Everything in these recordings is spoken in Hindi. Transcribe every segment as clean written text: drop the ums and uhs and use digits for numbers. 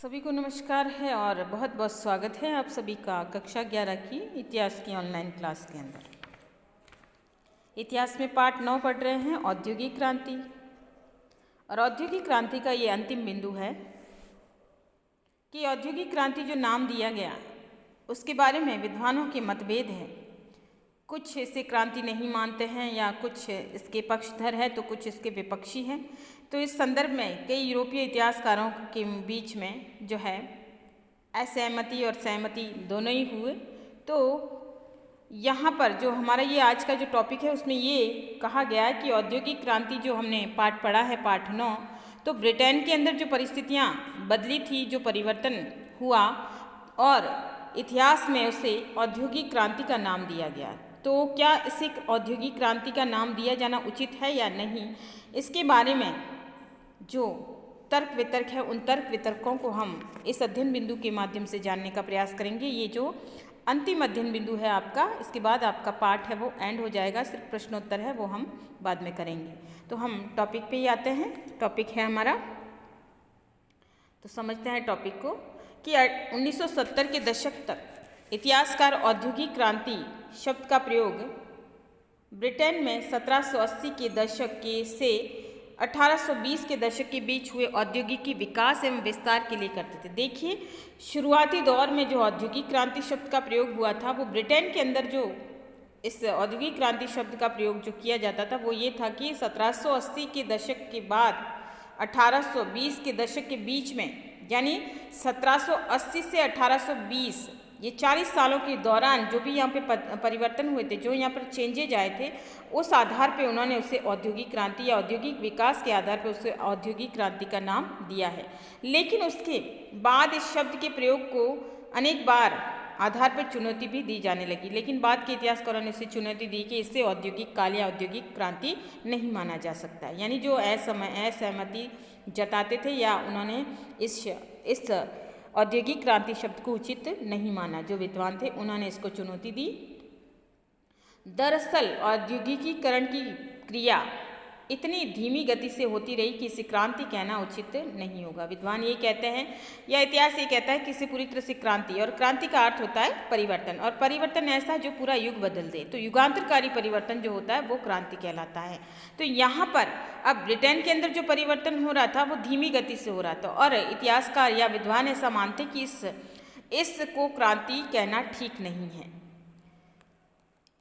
सभी को नमस्कार है और बहुत बहुत स्वागत है आप सभी का कक्षा 11 की इतिहास की ऑनलाइन क्लास के अंदर। इतिहास में पाठ 9 पढ़ रहे हैं औद्योगिक क्रांति। और औद्योगिक क्रांति का ये अंतिम बिंदु है कि औद्योगिक क्रांति जो नाम दिया गया उसके बारे में विद्वानों के मतभेद हैं। कुछ इसे क्रांति नहीं मानते हैं या कुछ इसके पक्षधर है तो कुछ इसके विपक्षी हैं। तो इस संदर्भ में कई यूरोपीय इतिहासकारों के बीच में जो है असहमति और सहमति दोनों ही हुए। तो यहाँ पर जो हमारा ये आज का जो टॉपिक है उसमें ये कहा गया है कि औद्योगिक क्रांति जो हमने पाठ पढ़ा है पाठ 9, तो ब्रिटेन के अंदर जो परिस्थितियाँ बदली थी, जो परिवर्तन हुआ और इतिहास में उसे औद्योगिक क्रांति का नाम दिया गया। तो क्या इसे औद्योगिक क्रांति का नाम दिया जाना उचित है या नहीं, इसके बारे में जो तर्क वितर्क है उन तर्क वितर्कों को हम इस अध्ययन बिंदु के माध्यम से जानने का प्रयास करेंगे। ये जो अंतिम अध्ययन बिंदु है आपका, इसके बाद आपका पाठ है वो एंड हो जाएगा, सिर्फ प्रश्नोत्तर है वो हम बाद में करेंगे। तो हम टॉपिक पे ही आते हैं। टॉपिक है हमारा, तो समझते हैं टॉपिक को कि 1970 के दशक तक इतिहासकार औद्योगिक क्रांति शब्द का प्रयोग ब्रिटेन में 1780 के दशक के से 1820 के दशक के बीच हुए औद्योगिकी विकास एवं विस्तार के लिए करते थे। देखिए, शुरुआती दौर में जो औद्योगिक क्रांति शब्द का प्रयोग हुआ था वो ब्रिटेन के अंदर जो इस औद्योगिक क्रांति शब्द का प्रयोग जो किया जाता था वो ये था कि 1780 के दशक के बाद 1820 के दशक के बीच में, यानी 1780 से 1820 ये 40 सालों के दौरान जो भी यहाँ पे परिवर्तन हुए थे, जो यहाँ पर चेंजेज आए थे, उस आधार पे उन्होंने उसे औद्योगिक क्रांति या औद्योगिक विकास के आधार पे उसे औद्योगिक क्रांति का नाम दिया है। लेकिन उसके बाद इस शब्द के प्रयोग को अनेक बार आधार पर चुनौती भी दी जाने लगी, लेकिन बाद के इतिहासकारों ने इसे चुनौती दी कि इसे औद्योगिक काल या औद्योगिक क्रांति नहीं माना जा सकता। यानी जो असहमति जताते थे या उन्होंने इस औद्योगिक क्रांति शब्द को उचित नहीं माना, जो विद्वान थे उन्होंने इसको चुनौती दी। दरअसल औद्योगिकीकरण की क्रिया इतनी धीमी गति से होती रही कि इसे क्रांति कहना उचित नहीं होगा। विद्वान ये कहते हैं या इतिहास ये कहता है कि इसे पूरी तरह से क्रांति, और क्रांति का अर्थ होता है परिवर्तन, और परिवर्तन ऐसा जो पूरा युग बदल दे, तो युगांतरकारी परिवर्तन जो होता है वो क्रांति कहलाता है। तो यहाँ पर अब ब्रिटेन के अंदर जो परिवर्तन हो रहा था वो धीमी गति से हो रहा था, और इतिहासकार या विद्वान ऐसा मानते कि इसको क्रांति कहना ठीक नहीं है।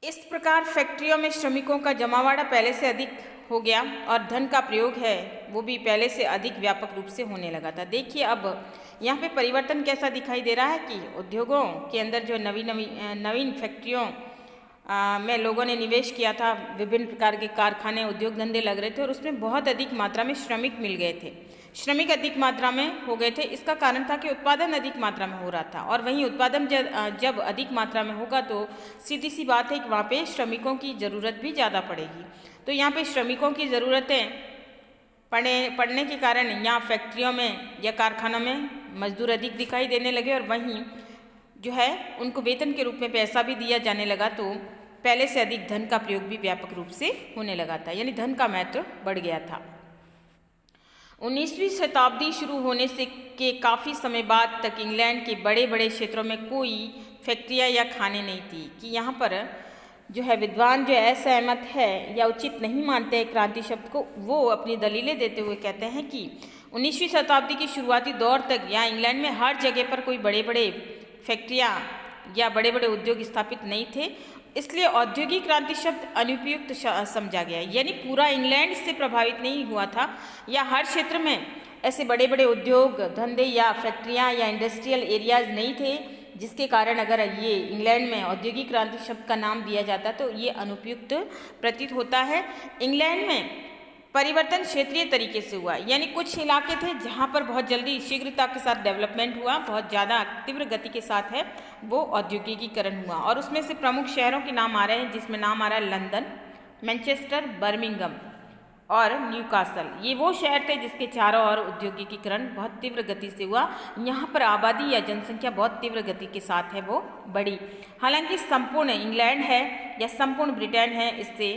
इस प्रकार फैक्ट्रियों में श्रमिकों का जमावड़ा पहले से अधिक हो गया और धन का प्रयोग है वो भी पहले से अधिक व्यापक रूप से होने लगा था। देखिए, अब यहाँ पे परिवर्तन कैसा दिखाई दे रहा है कि उद्योगों के अंदर जो नवीन फैक्ट्रियों में लोगों ने निवेश किया था, विभिन्न प्रकार के कारखाने उद्योग धंधे लग रहे थे और उसमें बहुत अधिक मात्रा में श्रमिक मिल गए थे, श्रमिक अधिक मात्रा में हो गए थे। इसका कारण था कि उत्पादन अधिक मात्रा में हो रहा था, और वहीं उत्पादन जब अधिक मात्रा में होगा तो सीधी सी बात है कि वहाँ पे श्रमिकों की ज़रूरत भी ज़्यादा पड़ेगी। तो यहाँ पे श्रमिकों की ज़रूरतें पड़ने के कारण यहाँ फैक्ट्रियों में या कारखानों में मजदूर अधिक दिखाई देने लगे, और वहीं जो है उनको वेतन के रूप में पैसा भी दिया जाने लगा, तो पहले से अधिक धन का प्रयोग भी व्यापक रूप से होने लगा था, यानी धन का महत्व बढ़ गया था। 19वीं शताब्दी शुरू होने से के काफ़ी समय बाद तक इंग्लैंड के बड़े बड़े क्षेत्रों में कोई फैक्ट्रियाँ या खाने नहीं थी कि यहाँ पर जो है विद्वान जो असहमत है या उचित नहीं मानते हैं क्रांति शब्द को, वो अपनी दलीलें देते हुए कहते हैं कि 19वीं शताब्दी की शुरुआती दौर तक यहाँ इंग्लैंड में हर जगह पर कोई बड़े बड़े फैक्ट्रियाँ या बड़े बड़े उद्योग स्थापित नहीं थे, इसलिए औद्योगिक क्रांति शब्द अनुपयुक्त समझा गया। यानी पूरा इंग्लैंड इससे प्रभावित नहीं हुआ था या हर क्षेत्र में ऐसे बड़े बड़े उद्योग धंधे या फैक्ट्रियाँ या इंडस्ट्रियल एरियाज नहीं थे, जिसके कारण अगर ये इंग्लैंड में औद्योगिक क्रांति शब्द का नाम दिया जाता तो ये अनुपयुक्त प्रतीत होता है। इंग्लैंड में परिवर्तन क्षेत्रीय तरीके से हुआ, यानी कुछ इलाके थे जहाँ पर बहुत जल्दी शीघ्रता के साथ डेवलपमेंट हुआ, बहुत ज़्यादा तीव्र गति के साथ है वो औद्योगिकीकरण हुआ, और उसमें से प्रमुख शहरों के नाम आ रहे हैं, जिसमें नाम आ रहा है लंदन, मैनचेस्टर, बर्मिंघम और न्यूकासल। ये वो शहर थे जिसके चारों ओर औद्योगिकीकरण बहुत तीव्र गति से हुआ। यहाँ पर आबादी या जनसंख्या बहुत तीव्र गति के साथ है वो बढ़ी। हालांकि संपूर्ण इंग्लैंड है या संपूर्ण ब्रिटेन है इससे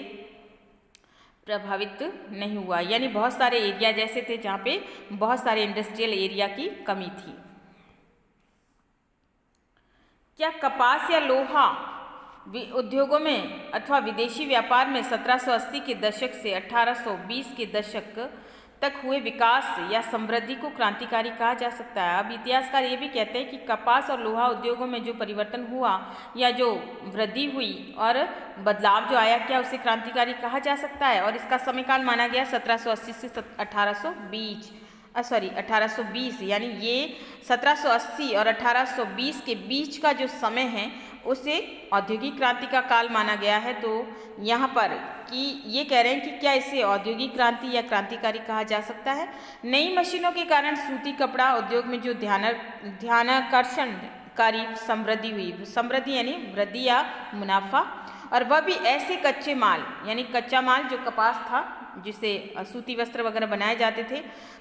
प्रभावित नहीं हुआ, यानी बहुत सारे एरिया जैसे थे जहाँ पे बहुत सारे इंडस्ट्रियल एरिया की कमी थी। क्या कपास या लोहा उद्योगों में अथवा विदेशी व्यापार में 1780 के दशक से 1820 के दशक तक हुए विकास या समृद्धि को क्रांतिकारी कहा जा सकता है? अब इतिहासकार ये भी कहते हैं कि कपास और लोहा उद्योगों में जो परिवर्तन हुआ या जो वृद्धि हुई और बदलाव जो आया, क्या उसे क्रांतिकारी कहा जा सकता है? और इसका समयकाल माना गया 1780 से 1820, यानी ये 1780 और 1820 के बीच का जो समय है उसे औद्योगिक क्रांति का काल माना गया है। तो यहाँ पर कि ये कह रहे हैं कि क्या इसे औद्योगिक क्रांति या क्रांतिकारी कहा जा सकता है? नई मशीनों के कारण सूती कपड़ा उद्योग में जो ध्यानाकर्षणकारी समृद्धि हुई, समृद्धि यानी वृद्धि या मुनाफा, और वह भी ऐसे कच्चे माल यानी कच्चा माल जो कपास था जिसे सूती वस्त्र वगैरह बनाए जाते थे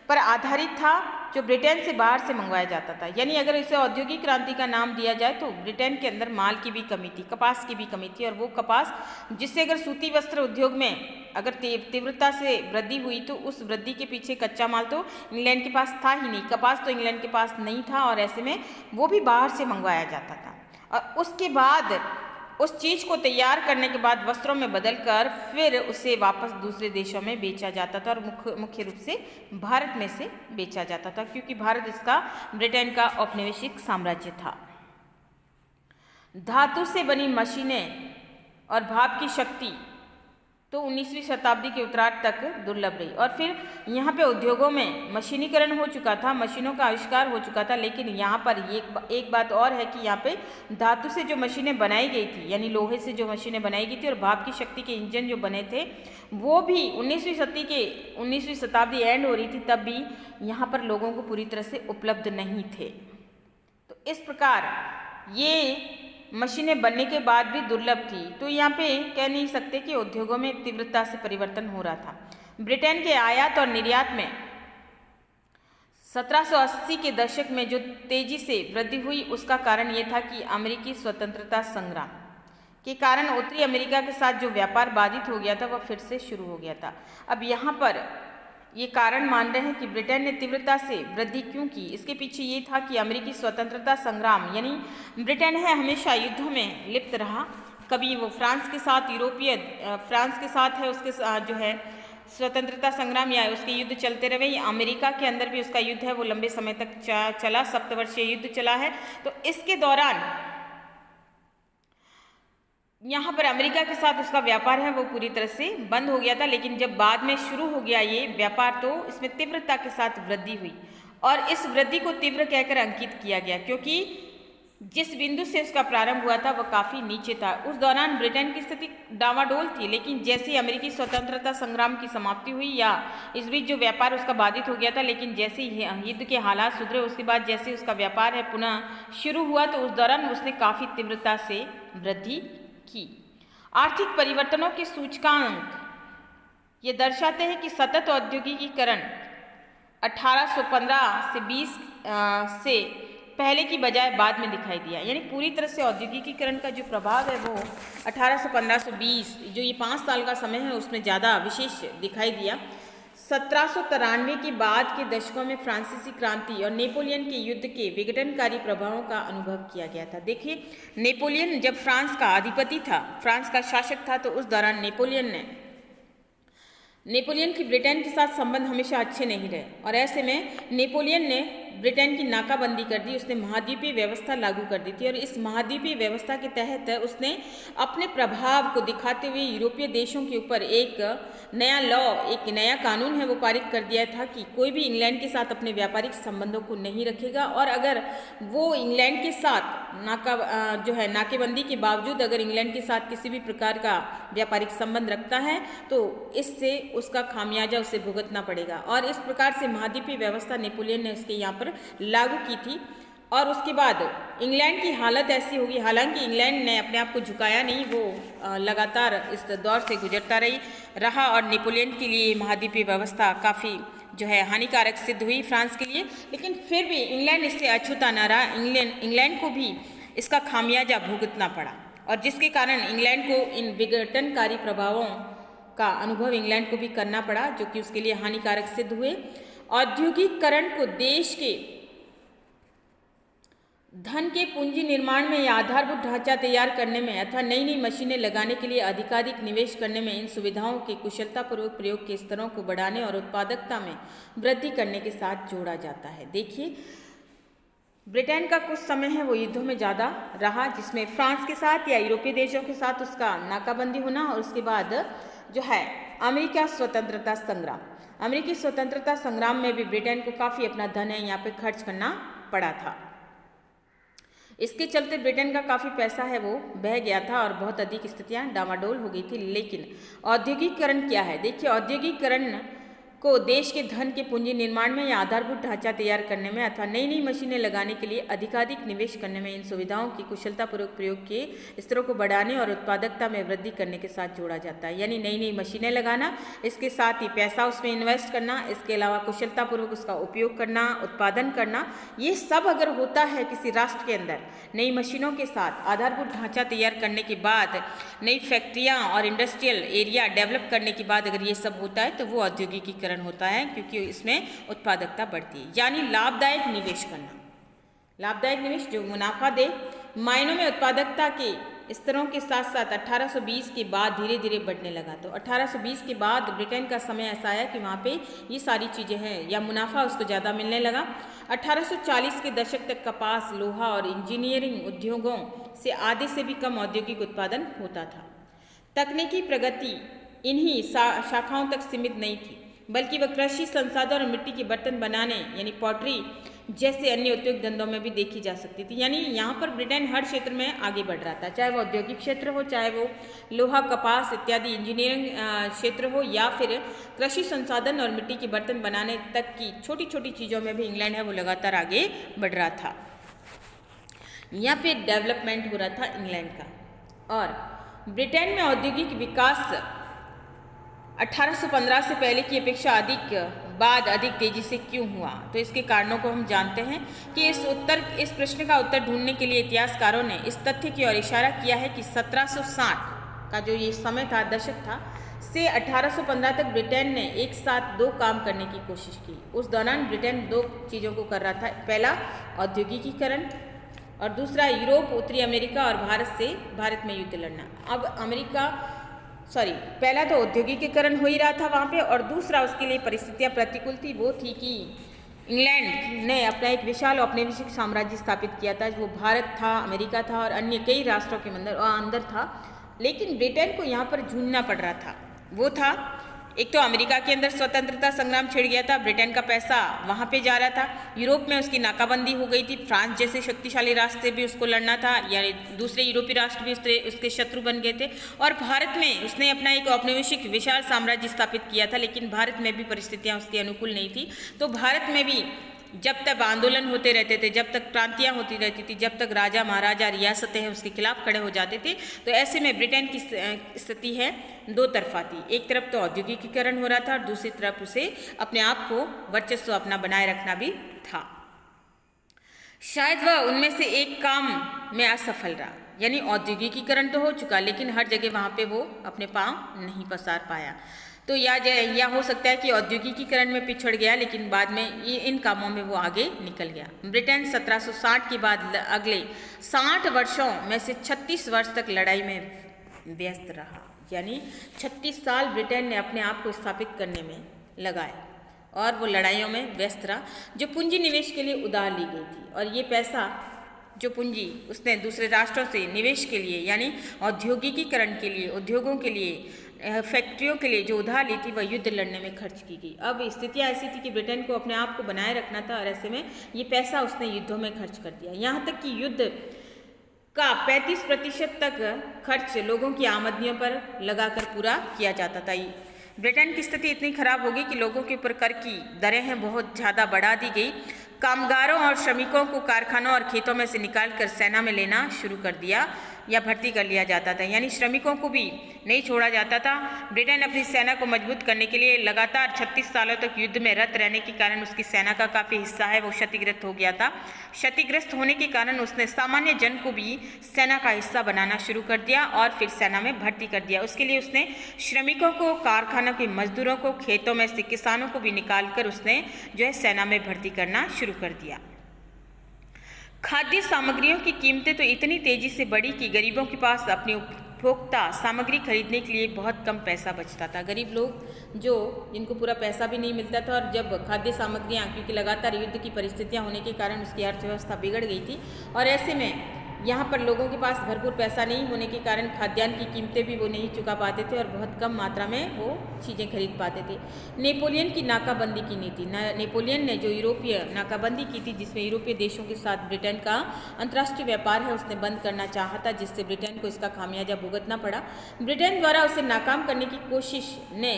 पर आधारित था, जो ब्रिटेन से बाहर से मंगवाया जाता था। यानी अगर इसे औद्योगिक क्रांति का नाम दिया जाए तो ब्रिटेन के अंदर माल की भी कमी थी, कपास की भी कमी थी, और वो कपास जिससे अगर सूती वस्त्र उद्योग में अगर तीव्रता से वृद्धि हुई तो उस वृद्धि के पीछे कच्चा माल तो इंग्लैंड के पास था ही नहीं, कपास तो इंग्लैंड के पास नहीं था, और ऐसे में वो भी बाहर से मंगवाया जाता था। और उसके बाद उस चीज़ को तैयार करने के बाद वस्त्रों में बदलकर फिर उसे वापस दूसरे देशों में बेचा जाता था, और मुख्य रूप से भारत में से बेचा जाता था, क्योंकि भारत इसका ब्रिटेन का औपनिवेशिक साम्राज्य था। धातु से बनी मशीनें और भाप की शक्ति तो 19वीं शताब्दी के उत्तरार्ध तक दुर्लभ रही, और फिर यहाँ पे उद्योगों में मशीनीकरण हो चुका था, मशीनों का आविष्कार हो चुका था। लेकिन यहाँ पर एक बात और है कि यहाँ पे धातु से जो मशीनें बनाई गई थी यानी लोहे से जो मशीनें बनाई गई थी और भाप की शक्ति के इंजन जो बने थे वो भी 19वीं शताब्दी एंड हो रही थी तब भी यहाँ पर लोगों को पूरी तरह से उपलब्ध नहीं थे। तो इस प्रकार ये मशीनें बनने के बाद भी दुर्लभ थी। तो यहाँ पे कह नहीं सकते कि उद्योगों में तीव्रता से परिवर्तन हो रहा था। ब्रिटेन के आयात और निर्यात में 1780 के दशक में जो तेजी से वृद्धि हुई उसका कारण ये था कि अमेरिकी स्वतंत्रता संग्राम के कारण उत्तरी अमेरिका के साथ जो व्यापार बाधित हो गया था वह फिर से शुरू हो गया था। अब यहाँ पर ये कारण मान रहे हैं कि ब्रिटेन ने तीव्रता से वृद्धि क्यों की, इसके पीछे ये था कि अमेरिकी स्वतंत्रता संग्राम यानी ब्रिटेन है हमेशा युद्धों में लिप्त रहा, कभी वो फ्रांस के साथ फ्रांस के साथ है उसके जो है स्वतंत्रता संग्राम या उसके युद्ध चलते रहे, या अमेरिका के अंदर भी उसका युद्ध है वो लंबे समय तक चला, सप्तवर्षीय युद्ध चला है। तो इसके दौरान यहाँ पर अमेरिका के साथ उसका व्यापार है वो पूरी तरह से बंद हो गया था। लेकिन जब बाद में शुरू हो गया ये व्यापार तो इसमें तीव्रता के साथ वृद्धि हुई, और इस वृद्धि को तीव्र कहकर अंकित किया गया क्योंकि जिस बिंदु से उसका प्रारंभ हुआ था वह काफ़ी नीचे था। उस दौरान ब्रिटेन की स्थिति डावाडोल थी, लेकिन जैसे ही अमेरिकी स्वतंत्रता संग्राम की समाप्ति हुई या इस बीच जो व्यापार उसका बाधित हो गया था, लेकिन जैसे ही युद्ध के हालात सुधरे उसके बाद जैसे उसका व्यापार है पुनः शुरू हुआ तो उस दौरान उसने काफ़ी तीव्रता से वृद्धि की। आर्थिक परिवर्तनों के सूचकांक ये दर्शाते हैं कि सतत औद्योगिकीकरण 1815 से 20 से पहले की बजाय बाद में दिखाई दिया। यानी पूरी तरह से औद्योगिकीकरण का जो प्रभाव है वो 1815 से 20 जो ये 5 साल का समय है उसमें ज़्यादा विशेष दिखाई दिया। 1793 के बाद के दशकों में फ्रांसीसी क्रांति और नेपोलियन के युद्ध के विघटनकारी प्रभावों का अनुभव किया गया था। देखिए, नेपोलियन जब फ्रांस का अधिपति था, फ्रांस का शासक था, तो उस दौरान नेपोलियन की ब्रिटेन के साथ संबंध हमेशा अच्छे नहीं रहे, और ऐसे में नेपोलियन ने ब्रिटेन की नाकाबंदी कर दी, उसने महाद्वीपीय व्यवस्था लागू कर दी थी, और इस महाद्वीपीय व्यवस्था के तहत उसने अपने प्रभाव को दिखाते हुए यूरोपीय देशों के ऊपर एक नया कानून है वो पारित कर दिया था कि कोई भी इंग्लैंड के साथ अपने व्यापारिक संबंधों को नहीं रखेगा, और अगर वो इंग्लैंड के साथ नाकेबंदी के बावजूद अगर इंग्लैंड के साथ किसी भी प्रकार का व्यापारिक संबंध रखता है तो इससे उसका खामियाजा उसे भुगतना पड़ेगा। और इस प्रकार से महाद्वीपीय व्यवस्था नेपोलियन ने उसके यहाँ पर लागू की थी। और उसके बाद इंग्लैंड की हालत ऐसी होगी, हालांकि इंग्लैंड ने अपने आप को झुकाया नहीं, वो लगातार इस दौर से गुजरता रहा, और नेपोलियन के लिए महाद्वीपीय व्यवस्था काफ़ी जो है हानिकारक सिद्ध हुई फ्रांस के लिए। लेकिन फिर भी इंग्लैंड इससे अछूता न रहा, इंग्लैंड को भी इसका खामियाजा भुगतना पड़ा, और जिसके कारण इंग्लैंड को इन विघटनकारी प्रभावों का अनुभव इंग्लैंड को भी करना पड़ा, जो कि उसके लिए हानिकारक सिद्ध हुए। औद्योगिकीकरण को धन के पूंजी निर्माण में या आधारभूत ढांचा तैयार करने में अथवा नई नई मशीनें लगाने के लिए अधिकाधिक निवेश करने में इन सुविधाओं के कुशलतापूर्वक प्रयोग के स्तरों को बढ़ाने और उत्पादकता में वृद्धि करने के साथ जोड़ा जाता है। देखिए, ब्रिटेन का कुछ समय है वो युद्धों में ज़्यादा रहा, जिसमें फ्रांस के साथ या यूरोपीय देशों के साथ उसका नाकाबंदी होना, और उसके बाद जो है अमेरिका स्वतंत्रता संग्राम। अमेरिकी स्वतंत्रता संग्राम में भी ब्रिटेन को काफ़ी अपना धन है यहाँ पे खर्च करना पड़ा था। इसके चलते ब्रिटेन का काफ़ी पैसा है वो बह गया था और बहुत अधिक स्थितियाँ डामाडोल हो गई थी। लेकिन औद्योगिकीकरण क्या है? देखिए, औद्योगिकीकरण को देश के धन के पूंजी निर्माण में या आधारभूत ढांचा तैयार करने में अथवा नई नई मशीनें लगाने के लिए अधिकाधिक निवेश करने में इन सुविधाओं की कुशलतापूर्वक प्रयोग के स्तरों को बढ़ाने और उत्पादकता में वृद्धि करने के साथ जोड़ा जाता है। यानी नई नई मशीनें लगाना, इसके साथ ही पैसा उसमें इन्वेस्ट करना, इसके अलावा कुशलतापूर्वक उसका उपयोग करना, उत्पादन करना, ये सब अगर होता है किसी राष्ट्र के अंदर नई मशीनों के साथ आधारभूत ढांचा तैयार करने के बाद, नई फैक्ट्रियाँ और इंडस्ट्रियल एरिया डेवलप करने के बाद अगर ये सब होता है तो वो औद्योगिकीकरण होता है, क्योंकि इसमें उत्पादकता बढ़ती है। यानी लाभदायक निवेश करना, लाभदायक निवेश जो मुनाफा दे। मायनों में उत्पादकता के स्तरों के साथ साथ 1820 के बाद धीरे धीरे बढ़ने लगा। तो 1820 के बाद ब्रिटेन का समय ऐसा आया कि वहाँ पे ये सारी चीज़ें हैं या मुनाफा उसको ज़्यादा मिलने लगा। 1840 के दशक तक कपास, लोहा और इंजीनियरिंग उद्योगों से आधे से भी कम औद्योगिक उत्पादन होता था। तकनीकी प्रगति इन्हीं शाखाओं तक सीमित नहीं थी, बल्कि वह कृषि संसाधन और मिट्टी के बर्तन बनाने यानी पॉटरी जैसे अन्य उद्योग धंधों में भी देखी जा सकती थी। यानी यहाँ पर ब्रिटेन हर क्षेत्र में आगे बढ़ रहा था, चाहे वो औद्योगिक क्षेत्र हो, चाहे वो लोहा, कपास इत्यादि इंजीनियरिंग क्षेत्र हो, या फिर कृषि संसाधन और मिट्टी के बर्तन बनाने तक की छोटी छोटी चीज़ों में भी इंग्लैंड है वो लगातार आगे बढ़ रहा था। यहाँ पे डेवलपमेंट हो रहा था इंग्लैंड का। और ब्रिटेन में औद्योगिक विकास 1815 से पहले की अपेक्षा अधिक तेजी से क्यों हुआ? तो इसके कारणों को हम जानते हैं कि इस प्रश्न का उत्तर ढूंढने के लिए इतिहासकारों ने इस तथ्य की ओर इशारा किया है कि 1760 का जो ये समय था, दशक था, से 1815 तक ब्रिटेन ने एक साथ दो काम करने की कोशिश की। उस दौरान ब्रिटेन दो चीज़ों को कर रहा था, पहला औद्योगिकीकरण और दूसरा यूरोप, उत्तरी अमेरिका और भारत में युद्ध लड़ना। अब पहला तो औद्योगिकीकरण हो ही रहा था वहाँ पे, और दूसरा उसके लिए परिस्थितियाँ प्रतिकूल थी। वो थी कि इंग्लैंड ने अपना एक विशाल औपनिवेशिक साम्राज्य स्थापित किया था, वो भारत था, अमेरिका था और अन्य कई राष्ट्रों के अंदर था। लेकिन ब्रिटेन को यहाँ पर जूझना पड़ रहा था। वो था, एक तो अमेरिका के अंदर स्वतंत्रता संग्राम छिड़ गया था, ब्रिटेन का पैसा वहाँ पे जा रहा था, यूरोप में उसकी नाकाबंदी हो गई थी, फ्रांस जैसे शक्तिशाली राष्ट्र से भी उसको लड़ना था, यानी दूसरे यूरोपीय राष्ट्र भी उसके शत्रु बन गए थे, और भारत में उसने अपना एक औपनिवेशिक विशाल साम्राज्य स्थापित किया था। लेकिन भारत में भी परिस्थितियाँ उसके अनुकूल नहीं थी। तो भारत में भी जब तक आंदोलन होते रहते थे, जब तक क्रांतियाँ होती रहती थी, जब तक राजा महाराजा रियासतें हैं उसके खिलाफ खड़े हो जाते थे, तो ऐसे में ब्रिटेन की स्थिति है दो तरफा थी। एक तरफ तो औद्योगिकीकरण हो रहा था और दूसरी तरफ उसे अपने आप को वर्चस्व अपना बनाए रखना भी था। शायद वह उनमें से एक काम में असफल रहा, यानी औद्योगिकीकरण तो हो चुका लेकिन हर जगह वहाँ पे वो अपने पाँव नहीं पसार पाया। तो या हो सकता है कि औद्योगिकीकरण में पिछड़ गया, लेकिन बाद में इन कामों में वो आगे निकल गया। ब्रिटेन 1760 के बाद अगले 60 वर्षों में से 36 वर्ष तक लड़ाई में व्यस्त रहा, यानी 36 साल ब्रिटेन ने अपने आप को स्थापित करने में लगाए और वो लड़ाइयों में व्यस्त रहा, जो पूंजी निवेश के लिए उधार ली गई थी। और ये पैसा जो पूंजी उसने दूसरे राष्ट्रों से निवेश के लिए, यानी औद्योगिकीकरण के लिए, उद्योगों के लिए, फैक्ट्रियों के लिए जो उधार ली थी, वह युद्ध लड़ने में खर्च की गई। अब स्थितियाँ ऐसी थी कि ब्रिटेन को अपने आप को बनाए रखना था और ऐसे में ये पैसा उसने युद्धों में खर्च कर दिया। यहाँ तक कि युद्ध का 35% तक खर्च लोगों की आमदनियों पर लगाकर पूरा किया जाता था। ब्रिटेन की स्थिति इतनी खराब हो गई कि लोगों के ऊपर कर की दरें हैं बहुत ज़्यादा बढ़ा दी गई। कामगारों और श्रमिकों को कारखानों और खेतों में से निकालकर सेना में लेना शुरू कर दिया या भर्ती कर लिया जाता था, यानी श्रमिकों को भी नहीं छोड़ा जाता था। ब्रिटेन अपनी सेना को मजबूत करने के लिए लगातार 36 सालों तक युद्ध में रत रहने के कारण उसकी सेना का काफ़ी हिस्सा है वो क्षतिग्रस्त हो गया था। क्षतिग्रस्त होने के कारण उसने सामान्य जन को भी सेना का हिस्सा बनाना शुरू कर दिया और फिर सेना में भर्ती कर दिया। उसके लिए उसने श्रमिकों को, कारखानों के मजदूरों को, खेतों में से किसानों को भी निकाल कर उसने जो है सेना में भर्ती करना शुरू कर दिया। खाद्य सामग्रियों की कीमतें तो इतनी तेजी से बढ़ी कि गरीबों के पास अपनी उपभोक्ता सामग्री खरीदने के लिए बहुत कम पैसा बचता था। गरीब लोग जो जिनको पूरा पैसा भी नहीं मिलता था, और जब खाद्य सामग्रियाँ, क्योंकि लगातार युद्ध की परिस्थितियाँ होने के कारण उसकी अर्थव्यवस्था बिगड़ गई थी, और ऐसे में यहाँ पर लोगों के पास भरपूर पैसा नहीं होने के कारण खाद्यान्न की कीमतें भी वो नहीं चुका पाते थे और बहुत कम मात्रा में वो चीज़ें खरीद पाते थे। नेपोलियन की नाकाबंदी की नीति, नेपोलियन ने जो यूरोपीय नाकाबंदी की थी, जिसमें यूरोपीय देशों के साथ ब्रिटेन का अंतर्राष्ट्रीय व्यापार है उसने बंद करना चाहा था, जिससे ब्रिटेन को इसका खामियाजा भुगतना पड़ा। ब्रिटेन द्वारा उसे नाकाम करने की कोशिश ने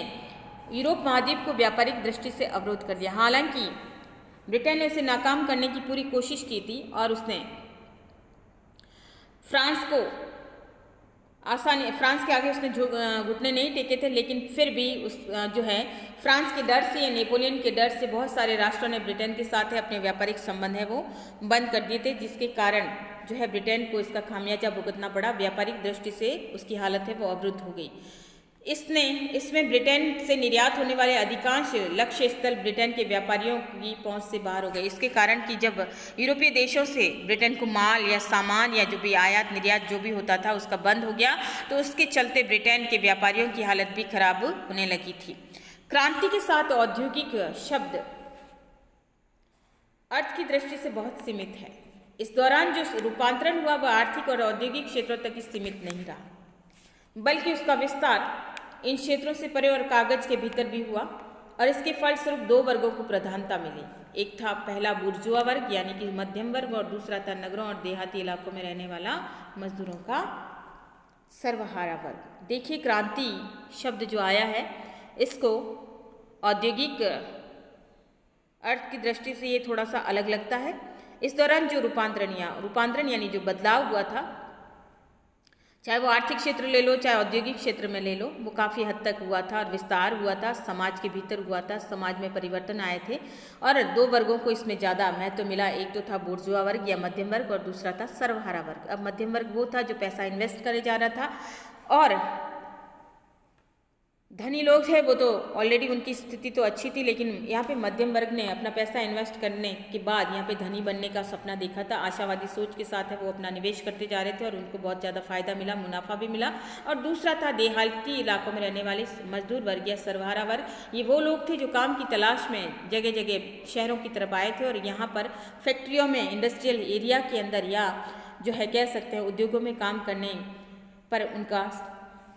यूरोप महाद्वीप को व्यापारिक दृष्टि से अवरोध कर दिया। हालांकि ब्रिटेन ने उसे नाकाम करने की पूरी कोशिश की थी और उसने फ्रांस के आगे उसने घुटने नहीं टेके थे, लेकिन फिर भी उस जो है फ्रांस के डर से या नेपोलियन के डर से बहुत सारे राष्ट्रों ने ब्रिटेन के साथ है अपने व्यापारिक संबंध है वो बंद कर दिए थे, जिसके कारण जो है ब्रिटेन को इसका खामियाजा भुगतना पड़ा। व्यापारिक दृष्टि से उसकी हालत है वो अवरुद्ध हो गई। इसमें ब्रिटेन से निर्यात होने वाले अधिकांश लक्ष्य स्थल ब्रिटेन के व्यापारियों की पहुंच से बाहर हो गए। इसके कारण कि जब यूरोपीय देशों से ब्रिटेन को माल या सामान या जो भी आयात निर्यात जो भी होता था उसका बंद हो गया, तो उसके चलते ब्रिटेन के व्यापारियों की हालत भी खराब होने लगी थी। क्रांति के साथ औद्योगिक शब्द अर्थ की दृष्टि से बहुत सीमित है। इस दौरान जो रूपांतरण हुआ वह आर्थिक और औद्योगिक क्षेत्रों तक ही सीमित नहीं रहा, बल्कि उसका विस्तार इन क्षेत्रों से परे और कागज के भीतर भी हुआ, और इसके फलस्वरूप दो वर्गों को प्रधानता मिली। एक था पहला बुर्जुआ वर्ग यानी कि मध्यम वर्ग, और दूसरा था नगरों और देहाती इलाकों में रहने वाला मजदूरों का सर्वहारा वर्ग। देखिए, क्रांति शब्द जो आया है इसको औद्योगिक अर्थ की दृष्टि से ये थोड़ा सा अलग लगता है। इस दौरान जो रूपांतरण यानी जो बदलाव हुआ था, चाहे वो आर्थिक क्षेत्र ले लो चाहे औद्योगिक क्षेत्र में ले लो, वो काफ़ी हद तक हुआ था और विस्तार हुआ था, समाज के भीतर हुआ था, समाज में परिवर्तन आए थे और दो वर्गों को इसमें ज़्यादा महत्व मिला। एक तो था बुर्जुआ वर्ग या मध्यम वर्ग और दूसरा था सर्वहारा वर्ग। अब मध्यम वर्ग वो था जो पैसा इन्वेस्ट करे जा रहा था, और धनी लोग थे वो तो ऑलरेडी उनकी स्थिति तो अच्छी थी, लेकिन यहाँ पे मध्यम वर्ग ने अपना पैसा इन्वेस्ट करने के बाद यहाँ पे धनी बनने का सपना देखा था। आशावादी सोच के साथ है वो अपना निवेश करते जा रहे थे और उनको बहुत ज़्यादा फायदा मिला, मुनाफा भी मिला। और दूसरा था देहाती इलाकों में रहने वाले मजदूर वर्ग या सर्वहारा वर्ग। ये वो लोग थे जो काम की तलाश में जगह जगह शहरों की तरफ आए थे और यहाँ पर फैक्ट्रियों में, इंडस्ट्रियल एरिया के अंदर या जो है कह सकते हैं उद्योगों में काम करने पर उनका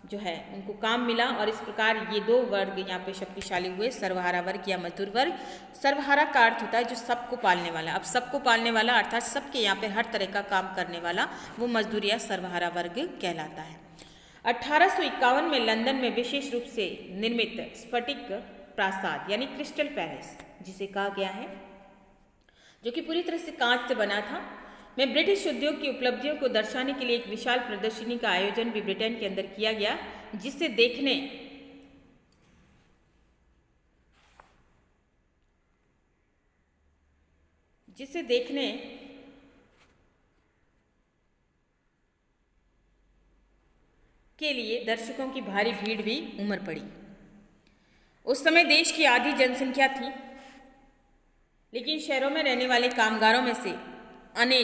जो है उनको काम मिला। और इस प्रकार ये दो वर्ग यहाँ पे शक्तिशाली हुए, सर्वहारा वर्ग या मजदूर वर्ग। सर्वहारा का अर्थ होता है जो सबको पालने वाला। अब सबको पालने वाला अर्थात सबके यहाँ पे हर तरह का काम करने वाला, वो मजदूर या सर्वहारा वर्ग कहलाता है। 1851 में लंदन में विशेष रूप से निर्मित स्फटिक प्रासाद यानी क्रिस्टल पैलेस जिसे कहा गया है, जो कि पूरी तरह से कांच से बना था, में ब्रिटिश उद्योग की उपलब्धियों को दर्शाने के लिए एक विशाल प्रदर्शनी का आयोजन भी ब्रिटेन के अंदर किया गया, जिसे देखने के लिए दर्शकों की भारी भीड़ भी उमड़ पड़ी। उस समय देश की आधी जनसंख्या थी, लेकिन शहरों में रहने वाले कामगारों में से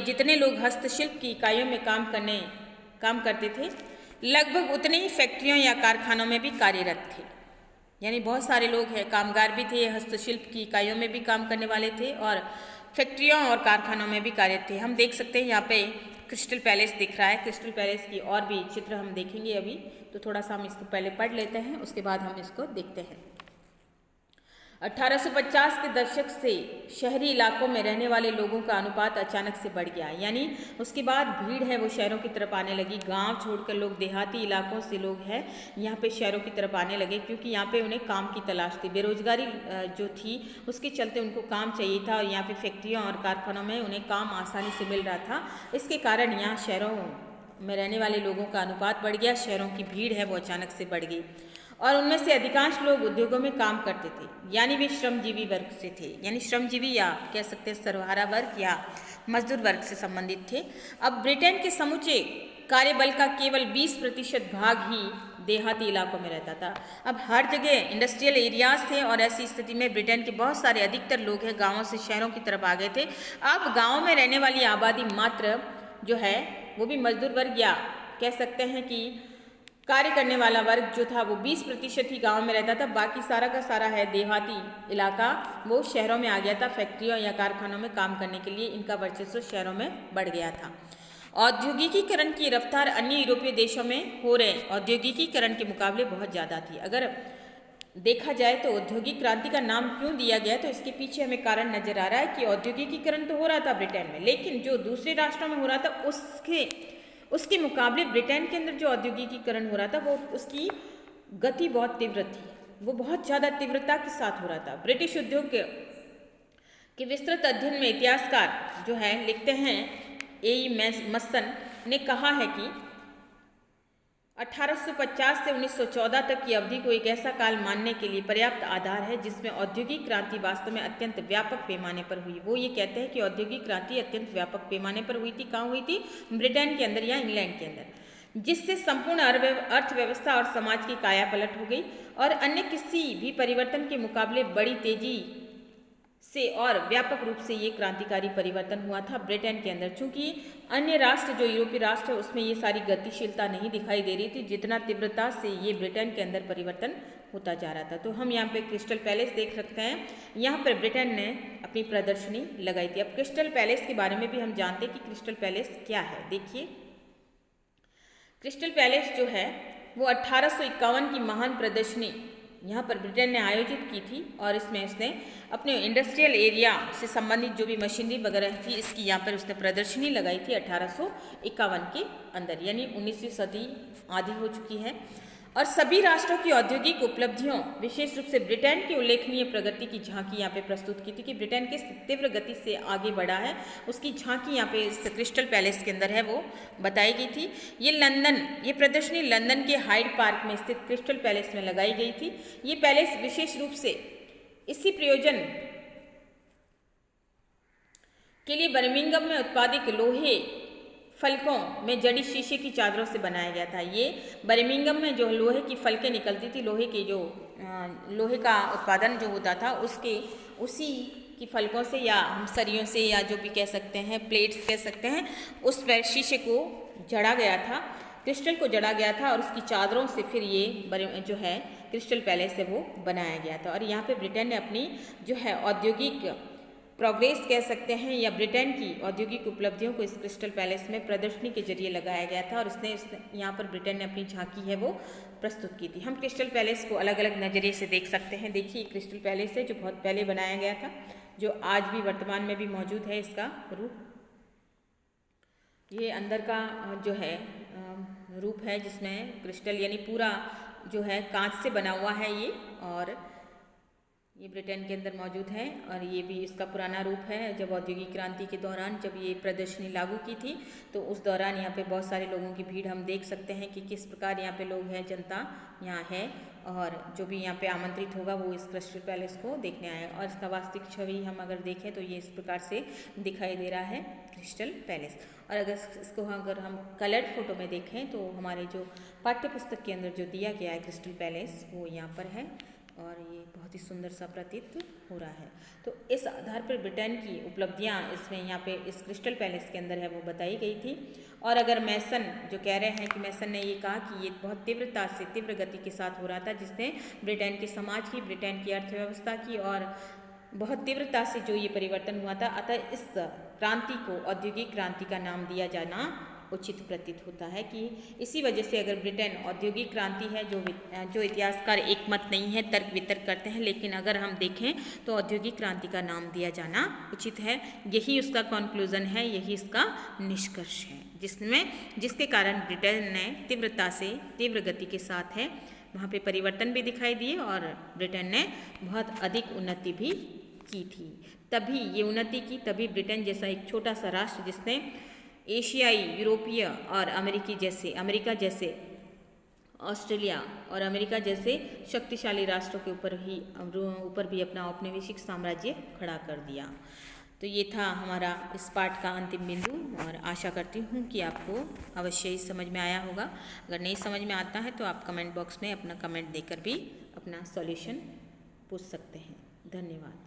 जितने लोग हस्तशिल्प की इकाइयों में काम करते थे, लगभग उतने ही फैक्ट्रियों या कारखानों में भी कार्यरत थे। यानी बहुत सारे लोग हैं, कामगार भी थे, हस्तशिल्प की इकाइयों में भी काम करने वाले थे और फैक्ट्रियों और कारखानों में भी कार्यरत थे। हम देख सकते हैं यहाँ पे क्रिस्टल पैलेस दिख रहा है। क्रिस्टल पैलेस की और भी चित्र हम देखेंगे अभी, तो थोड़ा सा हम इसको पहले पढ़ लेते हैं, उसके बाद हम इसको देखते हैं। 1850 के दशक से शहरी इलाकों में रहने वाले लोगों का अनुपात अचानक से बढ़ गया, यानी उसके बाद भीड़ है वो शहरों की तरफ आने लगी। गांव छोड़कर लोग, देहाती इलाकों से लोग हैं यहाँ पे शहरों की तरफ आने लगे, क्योंकि यहाँ पे उन्हें काम की तलाश थी। बेरोजगारी जो थी उसके चलते उनको काम चाहिए था और यहाँ पे फैक्ट्रियों और कारखानों में उन्हें काम आसानी से मिल रहा था। इसके कारण यहाँ शहरों में रहने वाले लोगों का अनुपात बढ़ गया, शहरों की भीड़ है वो अचानक से बढ़ गई और उनमें से अधिकांश लोग उद्योगों में काम करते थे, यानी वे श्रमजीवी वर्ग से थे, यानी श्रमजीवी या कह सकते हैं सर्वहारा वर्ग या मजदूर वर्ग से संबंधित थे। अब ब्रिटेन के समूचे कार्यबल का केवल 20% भाग ही देहाती इलाकों में रहता था। अब हर जगह इंडस्ट्रियल एरियाज थे और ऐसी स्थिति में ब्रिटेन के बहुत सारे अधिकतर लोग हैं गाँवों से शहरों की तरफ आ गए थे। अब गाँव में रहने वाली आबादी मात्र जो है वो भी मजदूर वर्ग या कह सकते हैं कि कार्य करने वाला वर्ग जो था वो 20% ही गांव में रहता था। बाकी सारा का सारा है देहाती इलाका वो शहरों में आ गया था। फैक्ट्रियों या कारखानों में काम करने के लिए इनका वर्चस्व शहरों में बढ़ गया था। औद्योगिकीकरण की रफ्तार अन्य यूरोपीय देशों में हो रहे औद्योगिकीकरण के मुकाबले बहुत ज़्यादा थी। अगर देखा जाए तो औद्योगिक क्रांति का नाम क्यों दिया गया, तो इसके पीछे हमें कारण नजर आ रहा है कि औद्योगिकीकरण तो हो रहा था ब्रिटेन में, लेकिन जो दूसरे राष्ट्रों में हो रहा था उसके मुकाबले ब्रिटेन के अंदर जो औद्योगिकीकरण हो रहा था वो उसकी गति बहुत तीव्र थी, वो बहुत ज़्यादा तीव्रता के साथ हो रहा था। ब्रिटिश उद्योग के विस्तृत अध्ययन में इतिहासकार जो है लिखते हैं मसन ने कहा है कि 1850 से 1914 तक की अवधि को एक ऐसा काल मानने के लिए पर्याप्त आधार है जिसमें औद्योगिक क्रांति वास्तव में अत्यंत व्यापक पैमाने पर हुई। वो ये कहते हैं कि औद्योगिक क्रांति अत्यंत व्यापक पैमाने पर हुई थी। कहाँ हुई थी? ब्रिटेन के अंदर या इंग्लैंड के अंदर, जिससे संपूर्ण अर्थव्यवस्था और समाज की काया पलट हो गई और अन्य किसी भी परिवर्तन के मुकाबले बड़ी तेजी से और व्यापक रूप से ये क्रांतिकारी परिवर्तन हुआ था ब्रिटेन के अंदर। चूंकि अन्य राष्ट्र जो यूरोपीय राष्ट्र है उसमें ये सारी गतिशीलता नहीं दिखाई दे रही थी जितना तीव्रता से ये ब्रिटेन के अंदर परिवर्तन होता जा रहा था। तो हम यहाँ पे क्रिस्टल पैलेस देख सकते हैं, यहाँ पर ब्रिटेन ने अपनी प्रदर्शनी लगाई थी। अब क्रिस्टल पैलेस के बारे में भी हम जानते हैं कि क्रिस्टल पैलेस क्या है। देखिए, क्रिस्टल पैलेस जो है वो 1851 की महान प्रदर्शनी यहाँ पर ब्रिटेन ने आयोजित की थी और इसमें उसने अपने इंडस्ट्रियल एरिया से संबंधित जो भी मशीनरी वगैरह थी इसकी यहाँ पर उसने प्रदर्शनी लगाई थी 1851 के अंदर, यानी 19वीं सदी आधी हो चुकी है। और सभी राष्ट्रों की औद्योगिक उपलब्धियों, विशेष रूप से ब्रिटेन की उल्लेखनीय प्रगति की झांकी यहाँ पे प्रस्तुत की थी कि ब्रिटेन किस तीव्र गति से आगे बढ़ा है, उसकी झांकी यहाँ पे इस क्रिस्टल पैलेस के अंदर है वो बताई गई थी। ये प्रदर्शनी लंदन के हाइड पार्क में स्थित क्रिस्टल पैलेस में लगाई गई थी। ये पैलेस विशेष रूप से इसी प्रयोजन के लिए बर्मिंघम में उत्पादित लोहे फलकों में जड़ी शीशे की चादरों से बनाया गया था। ये बर्मिंघम में जो लोहे की फलकें निकलती थी, लोहे का उत्पादन जो होता था उसी की फलकों से या हम सरियों से या जो भी कह सकते हैं प्लेट्स कह सकते हैं, उस पर शीशे को जड़ा गया था, क्रिस्टल को जड़ा गया था और उसकी चादरों से फिर ये जो है क्रिस्टल पैलेस है वो बनाया गया था। और यहाँ पे ब्रिटेन ने अपनी जो है औद्योगिक प्रोग्रेस कह सकते हैं या ब्रिटेन की औद्योगिक उपलब्धियों को इस क्रिस्टल पैलेस में प्रदर्शनी के जरिए लगाया गया था और यहाँ पर ब्रिटेन ने अपनी झांकी है वो प्रस्तुत की थी। हम क्रिस्टल पैलेस को अलग अलग नज़रिए से देख सकते हैं। देखिए, क्रिस्टल पैलेस है जो बहुत पहले बनाया गया था, जो आज भी वर्तमान में भी मौजूद है इसका रूप। ये अंदर का जो है रूप है जिसमें क्रिस्टल यानी पूरा जो है कांच से बना हुआ है ये, और ये ब्रिटेन के अंदर मौजूद है। और ये भी इसका पुराना रूप है। जब औद्योगिक क्रांति के दौरान जब ये प्रदर्शनी लागू की थी तो उस दौरान यहाँ पे बहुत सारे लोगों की भीड़ हम देख सकते हैं कि किस प्रकार यहाँ पे लोग हैं, जनता यहाँ है और जो भी यहाँ पे आमंत्रित होगा वो इस क्रिस्टल पैलेस को देखने आएगा। और इसका वास्तविक छवि हम अगर देखें तो ये इस प्रकार से दिखाई दे रहा है क्रिस्टल पैलेस। और इसको अगर हम कलर्ड फोटो में देखें तो हमारे जो पाठ्य पुस्तक के अंदर जो दिया गया है क्रिस्टल पैलेस वो यहाँ पर है और ये बहुत ही सुंदर सा प्रतीत हो रहा है। तो इस आधार पर ब्रिटेन की उपलब्धियाँ इसमें यहाँ पे इस क्रिस्टल पैलेस के अंदर है वो बताई गई थी। और अगर मैसन जो कह रहे हैं कि मैसन ने ये कहा कि ये बहुत तीव्र गति के साथ हो रहा था जिसने ब्रिटेन के समाज की, ब्रिटेन की अर्थव्यवस्था की और बहुत तीव्रता से जो ये परिवर्तन हुआ था, अतः इस क्रांति को औद्योगिक क्रांति का नाम दिया जाना उचित प्रतीत होता है कि इसी वजह से अगर ब्रिटेन औद्योगिक क्रांति है जो इतिहासकार एक मत नहीं है, तर्क वितर्क करते हैं, लेकिन अगर हम देखें तो औद्योगिक क्रांति का नाम दिया जाना उचित है। यही उसका कंक्लूजन है, यही इसका निष्कर्ष है जिसके कारण ब्रिटेन ने तीव्र गति के साथ है वहाँ पे परिवर्तन भी दिखाई दिए और ब्रिटेन ने बहुत अधिक उन्नति भी की थी। तभी ये उन्नति की, तभी ब्रिटेन जैसा एक छोटा सा राष्ट्र जिसने एशियाई, यूरोपीय और अमेरिका जैसे ऑस्ट्रेलिया और अमेरिका जैसे शक्तिशाली राष्ट्रों के ऊपर भी अपना औपनिवेशिक साम्राज्य खड़ा कर दिया। तो ये था हमारा इस पाठ का अंतिम बिंदु और आशा करती हूँ कि आपको अवश्य ही समझ में आया होगा। अगर नहीं समझ में आता है तो आप कमेंट बॉक्स में अपना कमेंट देकर भी अपना सॉल्यूशन पूछ सकते हैं। धन्यवाद।